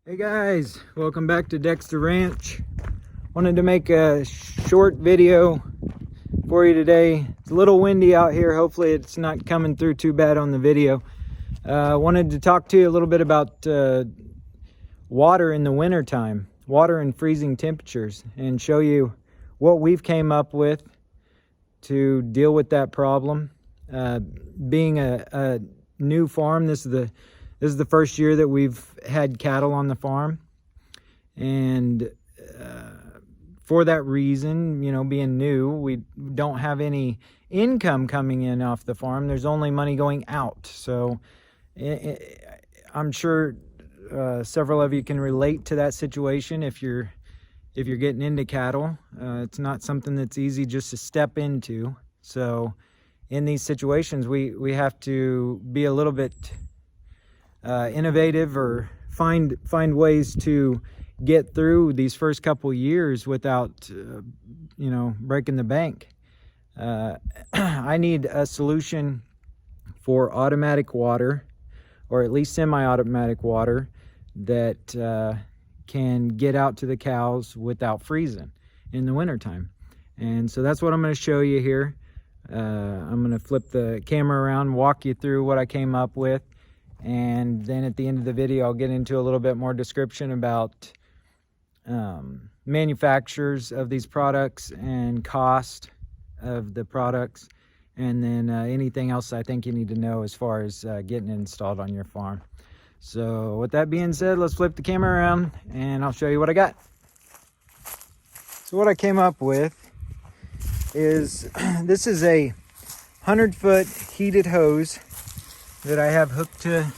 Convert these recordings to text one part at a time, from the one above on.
Hey guys, welcome back to Dexter Ranch. Wanted to make a short video for you today. It's a little windy out here. Hopefully it's not coming through too bad on the video. Wanted to talk to you a little bit about water in the winter time, water in freezing temperatures, and show you what we've came up with to deal with that problem. Being a new farm, this is the first year that we've had cattle on the farm, and for that reason, you know, being new, we don't have any income coming in off the farm. There's only money going out. So I'm sure several of you can relate to that situation. If you're getting into cattle, it's not something that's easy just to step into. So in these situations, we have to be a little bit innovative, or find ways to get through these first couple years without you know, breaking the bank. I need a solution for automatic water, or at least semi-automatic water, that can get out to the cows without freezing in the wintertime. And so that's what I'm going to show you here. I'm going to flip the camera around, walk you through what I came up with. And then at the end of the video, I'll get into a little bit more description about manufacturers of these products and cost of the products, and then anything else I think you need to know as far as getting it installed on your farm. So with that being said, let's flip the camera around and I'll show you what I got. So what I came up with is this is a 100-foot heated hose that I have hooked to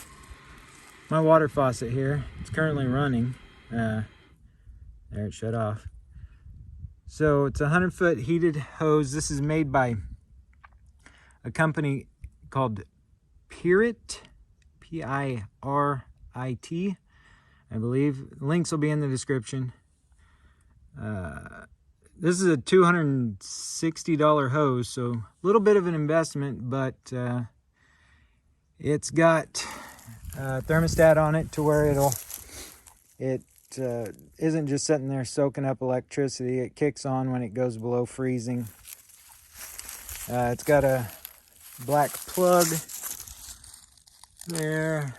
my water faucet here. It's currently running. There, it shut off. So it's a 100-foot heated hose. This is made by a company called Pirit, P-I-R-I-T, I believe. Links will be in the description. This is a $260 hose, so a little bit of an investment, but it's got a thermostat on it to where it isn't just sitting there soaking up electricity. It kicks on when it goes below freezing. It's got a black plug there,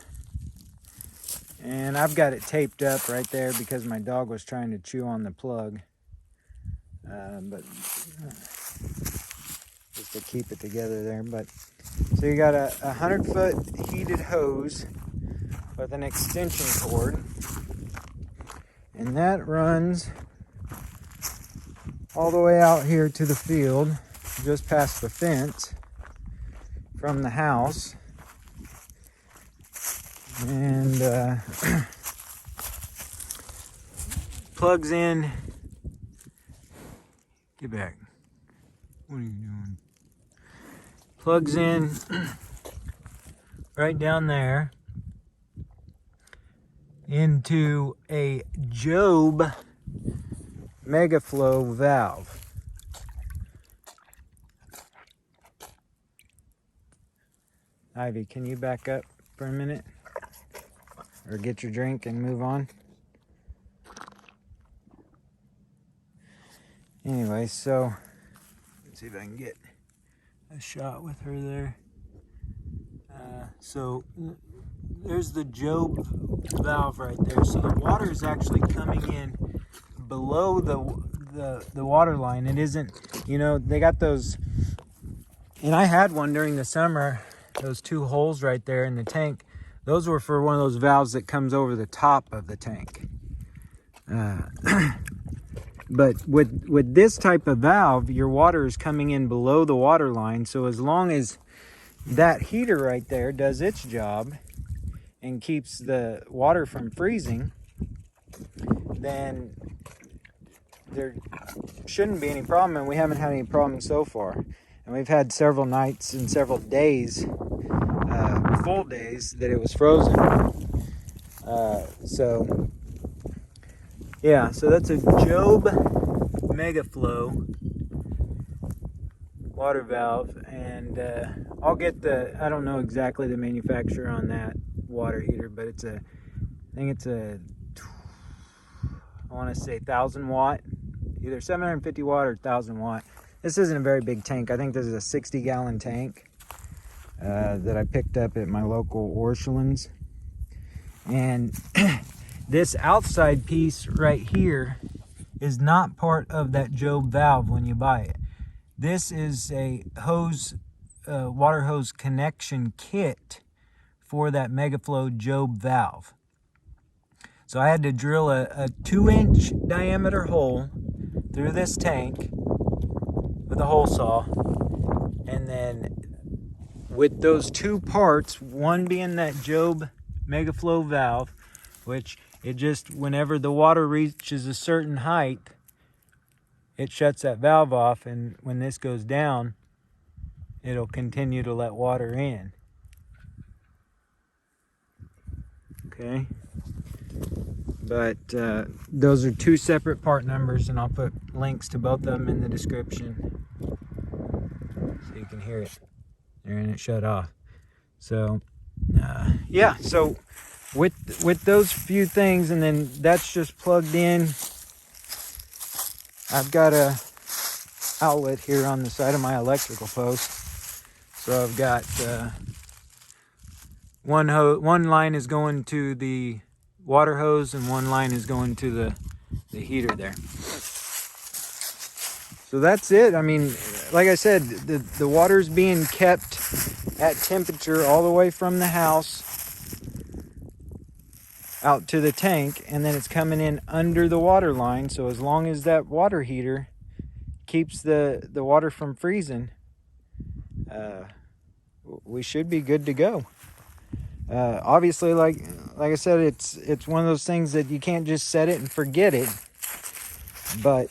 and I've got it taped up right there because my dog was trying to chew on the plug, but just to keep it together there. But so you got a 100-foot heated hose with an extension cord, and that runs all the way out here to the field, just past the fence from the house, and plugs in. Get back. What are you doing? Plugs in right down there into a Job Megaflow valve. Ivy, can you back up for a minute? Or get your drink and move on? Anyway, so let's see if I can get a shot with her there. So there's the Job valve right there. So the water is actually coming in below the water line. It isn't, you know, they got those, and I had one during the summer, those two holes right there in the tank. Those were for one of those valves that comes over the top of the tank. But with this type of valve, your water is coming in below the water line. So as long as that heater right there does its job and keeps the water from freezing, then there shouldn't be any problem, and we haven't had any problems so far. And we've had several nights and several days, full days, that it was frozen. So yeah, so that's a Job Megaflow water valve, and I'll get I don't know exactly the manufacturer on that water heater, but I think it's a want to say 1,000 watt, either 750 watt or 1,000 watt. This isn't a very big tank. I think this is a 60-gallon tank that I picked up at my local Orscheln's. And this outside piece right here is not part of that Job valve when you buy it. This is a hose, water hose connection kit for that Megaflow Job valve. So I had to drill a 2-inch diameter hole through this tank with a hole saw, and then with those two parts, one being that Job Megaflow valve, which it just, whenever the water reaches a certain height, it shuts that valve off, and when this goes down, it'll continue to let water in. Okay, but those are two separate part numbers, and I'll put links to both of them in the description so you can hear it. There, and it shut off. So yeah, so with those few things, and then that's just plugged in. I've got a outlet here on the side of my electrical post, so I've got one line is going to the water hose, and one line is going to the heater there. So that's it. I mean, like I said, the water's being kept at temperature all the way from the house out to the tank, and then it's coming in under the water line. So as long as that water heater keeps the water from freezing, we should be good to go. Obviously, like I said, it's one of those things that you can't just set it and forget it. But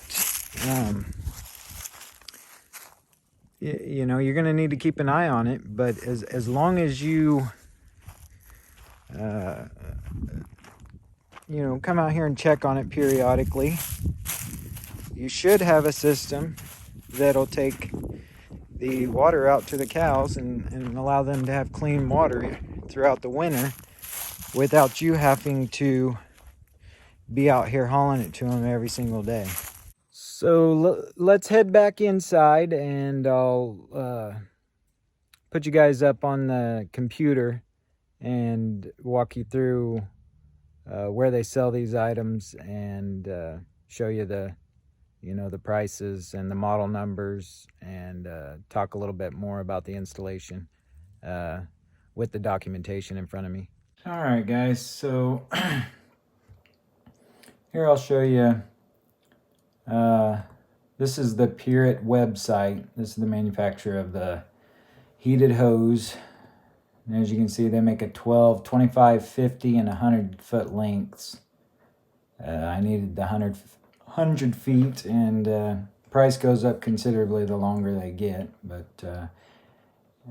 you know, you're going to need to keep an eye on it. But as long as you you know, come out here and check on it periodically, you should have a system that'll take the water out to the cows and allow them to have clean water throughout the winter without you having to be out here hauling it to them every single day. So let's head back inside, and I'll put you guys up on the computer and walk you through where they sell these items, and show you the prices and the model numbers, and talk a little bit more about the installation with the documentation in front of me. All right, guys, so here I'll show you. This is the Pureit website. This is the manufacturer of the heated hose. And as you can see, they make a 12, 25, 50, and 100-foot lengths. I needed the 100 feet, and price goes up considerably the longer they get. But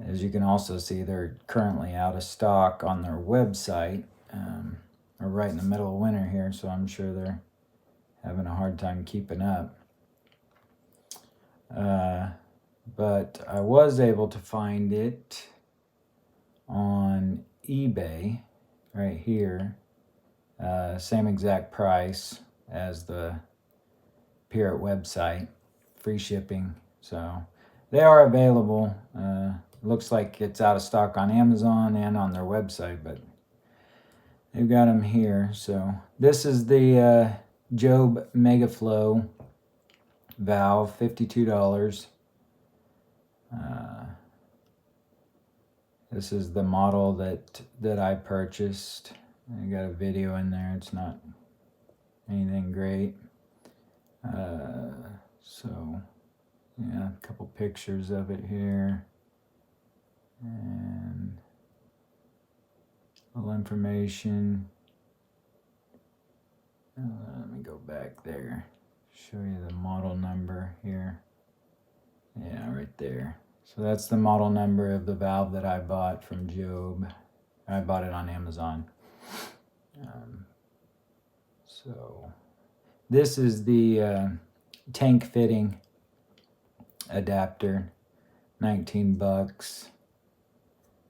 as you can also see, they're currently out of stock on their website. We're right in the middle of winter here, so I'm sure they're having a hard time keeping up. But I was able to find it on eBay right here. Same exact price as the Pureit website, free shipping. So they are available. Looks like it's out of stock on Amazon and on their website, but they've got them here. So this is the Job Megaflow valve, $52. This is the model that I purchased. I got a video in there. It's not anything great. So yeah, a couple pictures of it here, and a little information. Let me go back there, show you the model number here. Yeah, right there. So that's the model number of the valve that I bought from Job. I bought it on Amazon. So this is the tank fitting adapter, 19 bucks.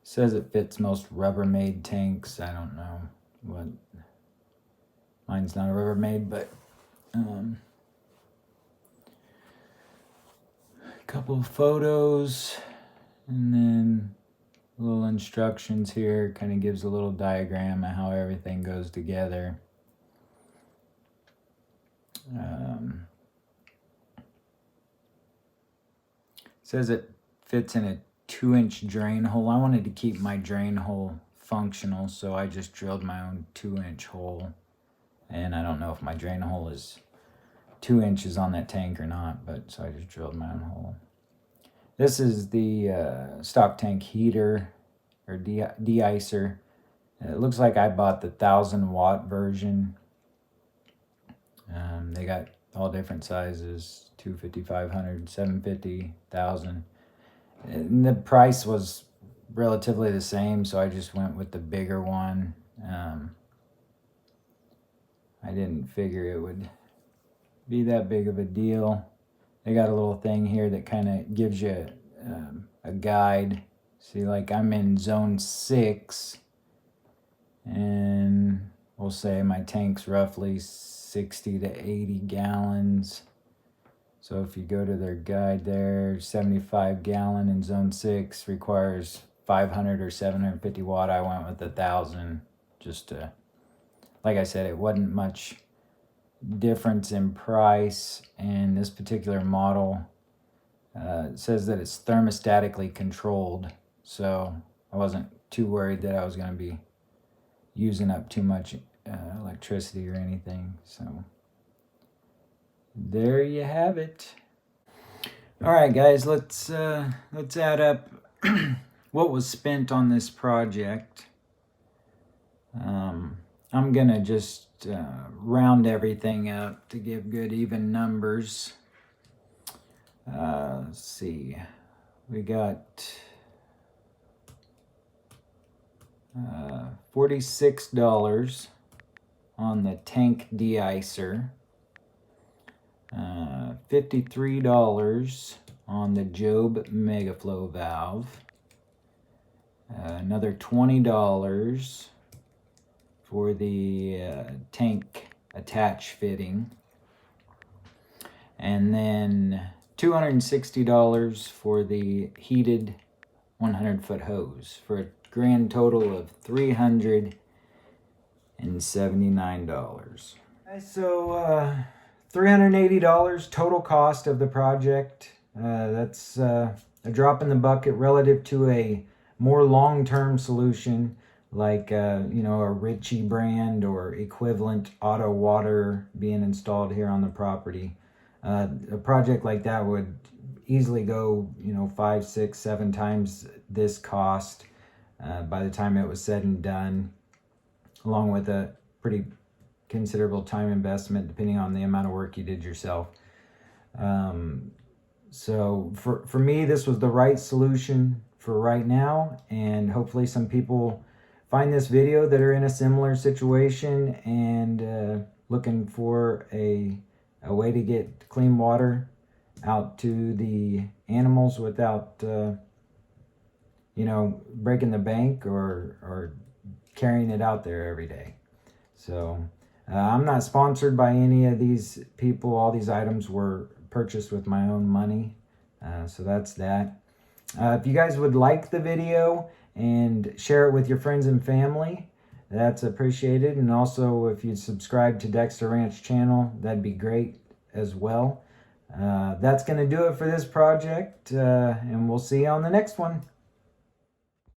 Says it fits most Rubbermaid tanks. I don't know what. Mine's not a Rubbermaid, but A couple of photos, and then little instructions here. Kind of gives a little diagram of how everything goes together. Says it fits in a 2-inch drain hole. I wanted to keep my drain hole functional, so I just drilled my own 2-inch hole. And I don't know if my drain hole is 2 inches on that tank or not, but so I just drilled my own hole. This is the stock tank heater or de-icer. It looks like I bought the 1,000-watt version. They got all different sizes, 250, 500, 750, 1,000. And the price was relatively the same, so I just went with the bigger one. I didn't figure it would be that big of a deal. They got a little thing here that kind of gives you a guide. See, like I'm in zone 6, and we'll say my tank's roughly 60 to 80 gallons. So if you go to their guide there, 75 gallon in zone 6 requires 500 or 750 watt. I went with 1,000 just to, like I said, it wasn't much difference in price. And this particular model says that it's thermostatically controlled. So I wasn't too worried that I was going to be using up too much electricity or anything. So there you have it. All right, guys, let's add up what was spent on this project. I'm gonna just round everything up to give good even numbers. Let's see, we got $46 on the tank de-icer, $53 on the Job Megaflow valve, another $20 for the tank attach fitting, and then $260 for the heated 100-foot hose, for a grand total of $379. So $380 total cost of the project. That's a drop in the bucket relative to a more long-term solution like a Ritchie brand or equivalent auto water being installed here on the property. A project like that would easily go 5, 6, 7 times this cost by the time it was said and done, along with a pretty considerable time investment depending on the amount of work you did yourself. So for me, this was the right solution for right now, and hopefully some people find this video that are in a similar situation and looking for a way to get clean water out to the animals without breaking the bank or carrying it out there every day. So I'm not sponsored by any of these people. All these items were purchased with my own money. So that's that. If you guys would like the video and share it with your friends and family, that's appreciated. And also if you'd subscribe to Dexter Ranch channel, that'd be great as well. That's going to do it for this project, and we'll see you on the next one.